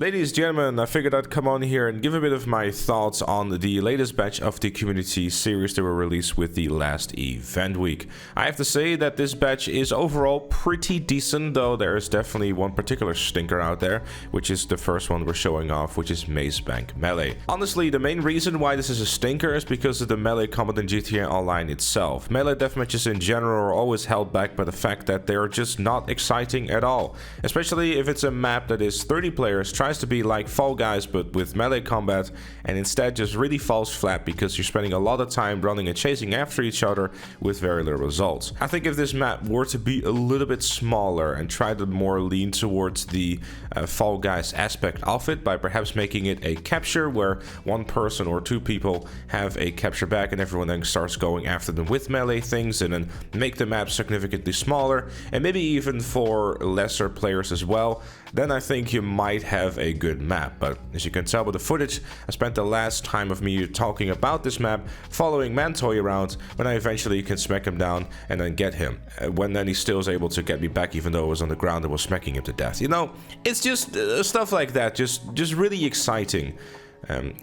Ladies and gentlemen, I figured I'd come on here and give a bit of my thoughts on the latest batch of the community series that were released with the last event week. I have to say that this batch is overall pretty decent, though there is definitely one particular stinker out there, which is the first one we're showing off, which is Maze Bank Melee. Honestly, the main reason why this is a stinker is because of the melee combat in GTA Online itself. Melee deathmatches in general are always held back by the fact that they are just not exciting at all, especially if it's a map that is 30 players, tries to be like Fall Guys but with melee combat, and instead just really falls flat because you're spending a lot of time running and chasing after each other with very little results. I think if this map were to be a little bit smaller and try to more lean towards the Fall Guys aspect of it by perhaps making it a capture where one person or two people have a capture back and everyone then starts going after them with melee things, and then make the map significantly smaller and maybe even for lesser players as well, then I think you might have a good map. But as you can tell by the footage, I spent the last time of me talking about this map following Mantoy around when I eventually can smack him down and then get him. When then he still is able to get me back even though I was on the ground and was smacking him to death. You know, it's just stuff like that, just really exciting.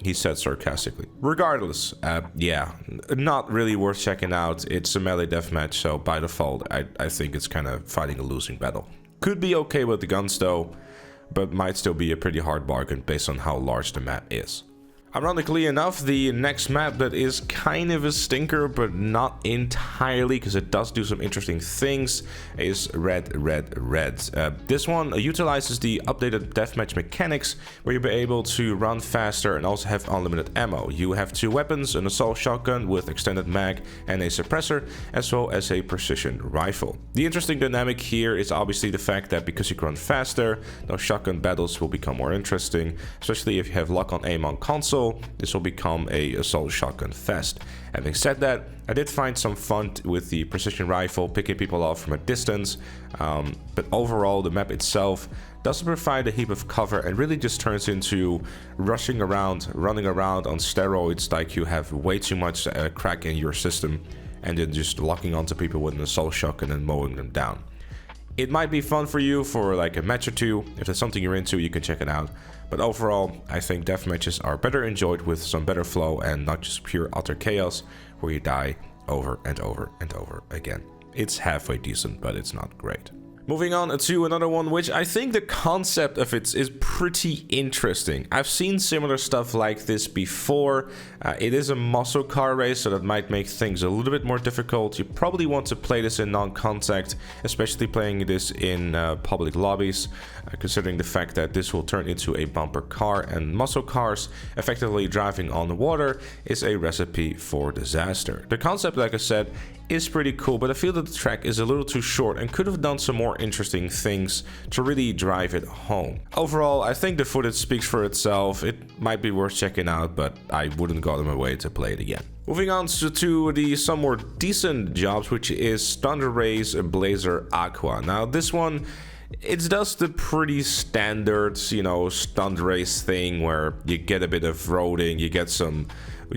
He said sarcastically. Regardless, yeah, not really worth checking out. It's a melee deathmatch, so by default, I think it's kind of fighting a losing battle. Could be okay with the guns though, but might still be a pretty hard bargain based on how large the map is. Ironically enough, the next map that is kind of a stinker, but not entirely because it does do some interesting things, is Red. This one utilizes the updated deathmatch mechanics where you'll be able to run faster and also have unlimited ammo. You have two weapons, an assault shotgun with extended mag and a suppressor, as well as a precision rifle. The interesting dynamic here is obviously the fact that because you can run faster, those shotgun battles will become more interesting, especially if you have lock on aim on console. This will become a assault shotgun fest. Having said that, I did find some fun with the precision rifle, picking people off from a distance, but overall the map itself doesn't provide a heap of cover and really just turns into rushing around, running around on steroids, like you have way too much crack in your system and then just locking onto people with an assault shotgun and mowing them down. It might be fun for you for like a match or two. If that's something you're into, you can check it out. But overall, I think deathmatches are better enjoyed with some better flow and not just pure utter chaos where you die over and over and over again. It's halfway decent, but it's not great. Moving on to another one, which I think the concept of it is pretty interesting. I've seen similar stuff like this before. It is a muscle car race, so that might make things a little bit more difficult. You probably want to play this in non-contact, especially playing this in public lobbies, considering the fact that this will turn into a bumper car, and muscle cars effectively driving on the water is a recipe for disaster. The concept, like I said, is pretty cool, but I feel that the track is a little too short and could have done some more interesting things to really drive it home. Overall, I think the footage speaks for itself. It might be worth checking out, but I wouldn't go out of my way to play it again. Moving on to the some more decent jobs, which is Thunder Rays Blazer Aqua. Now this one, it does the pretty standard, you know, stunt race thing where you get a bit of roading, you get some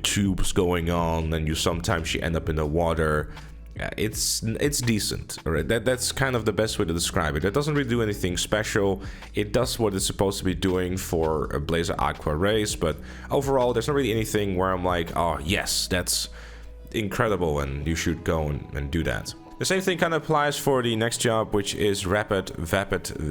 tubes going on, and sometimes you end up in the water. It's decent, all right? That's kind of the best way to describe it. It doesn't really do anything special. It does what it's supposed to be doing for a Blazer Aqua race, but overall, there's not really anything where I'm like, oh yes, that's incredible, and you should go and do that. The same thing kind of applies for the next job, which is Rapid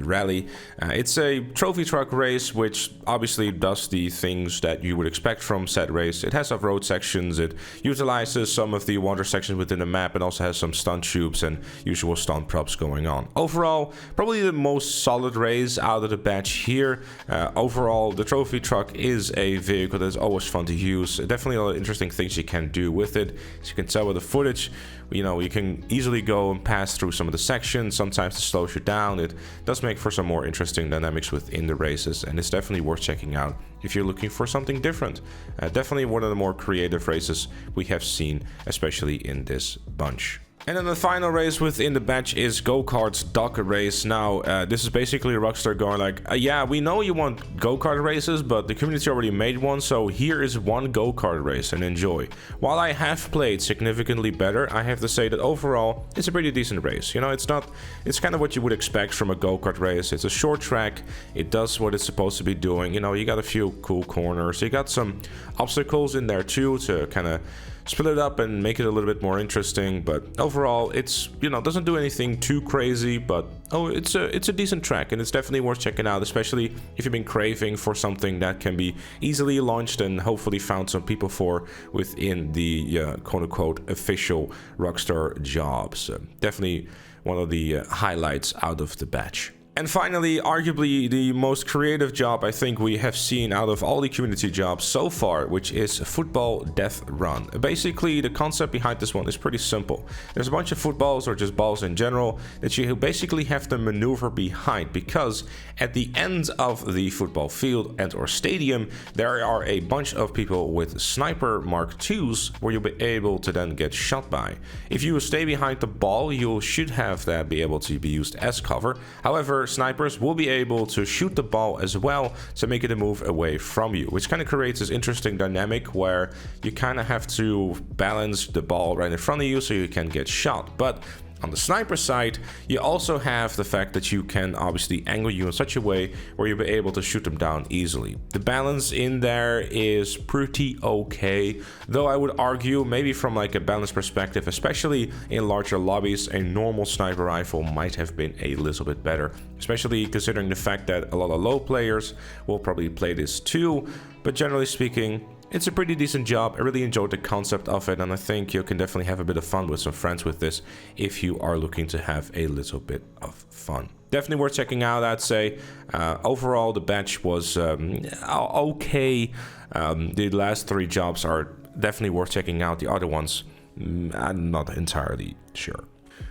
Rally. It's a trophy truck race, which obviously does the things that you would expect from said race. It has off-road sections, it utilizes some of the water sections within the map, and also has some stunt tubes and usual stunt props going on. Overall, probably the most solid race out of the batch here. Overall, the trophy truck is a vehicle that's always fun to use. Definitely a lot of interesting things you can do with it. As you can tell with the footage, you know, you can easily go and pass through some of the sections. Sometimes it slows you down. It does make for some more interesting dynamics within the races, and it's definitely worth checking out if you're looking for something different. Definitely one of the more creative races we have seen, especially in this bunch. And then the final race within the batch is Go-kart's Dog Race. Now, this is basically Rockstar going like, yeah, we know you want go-kart races, but the community already made one, so here is one go-kart race and enjoy. While I have played significantly better, I have to say that overall, it's a pretty decent race. You know, it's kind of what you would expect from a go-kart race. It's a short track, it does what it's supposed to be doing. You know, you got a few cool corners, you got some obstacles in there too to kind of split it up and make it a little bit more interesting, but overall it's, you know, doesn't do anything too crazy, but it's a decent track and it's definitely worth checking out, especially if you've been craving for something that can be easily launched and hopefully found some people for within the quote-unquote official Rockstar jobs. Definitely one of the highlights out of the batch. And finally, arguably the most creative job I think we have seen out of all the community jobs so far, which is Football Death Run. Basically, the concept behind this one is pretty simple. There's a bunch of footballs, or just balls in general, that you basically have to maneuver behind, because at the end of the football field and or stadium, there are a bunch of people with sniper Mark IIs where you'll be able to then get shot by. If you stay behind the ball, you should have that be able to be used as cover. However, snipers will be able to shoot the ball as well to make it a move away from you, which kind of creates this interesting dynamic where you kind of have to balance the ball right in front of you so you can get shot. But on the sniper side, you also have the fact that you can obviously angle you in such a way where you'll be able to shoot them down easily. The balance in there is pretty okay, though I would argue maybe from like a balance perspective, especially in larger lobbies, a normal sniper rifle might have been a little bit better, especially considering the fact that a lot of low players will probably play this too. But generally speaking, it's a pretty decent job. I really enjoyed the concept of it, and I think you can definitely have a bit of fun with some friends with this if you are looking to have a little bit of fun. Definitely worth checking out, I'd say. Overall, the batch was okay. The last 3 jobs are definitely worth checking out. The other ones, I'm not entirely sure.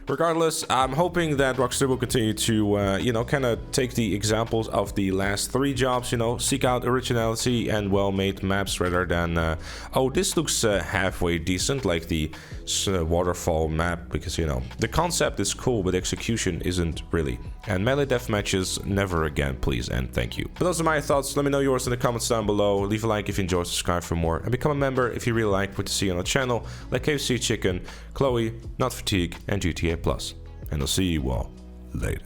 Regardless, I'm hoping that Rockstar will continue to, you know, kind of take the examples of the last 3 jobs, you know, seek out originality and well-made maps rather than, oh, this looks halfway decent, like the waterfall map, because, you know, the concept is cool, but execution isn't really. And melee deathmatches, never again, please, and thank you. But those are my thoughts. Let me know yours in the comments down below. Leave a like if you enjoyed, subscribe for more, and become a member if you really like what you see on the channel, like KFC Chicken, Chloe, Not Fatigue, and GTA Plus. And I'll see you all later.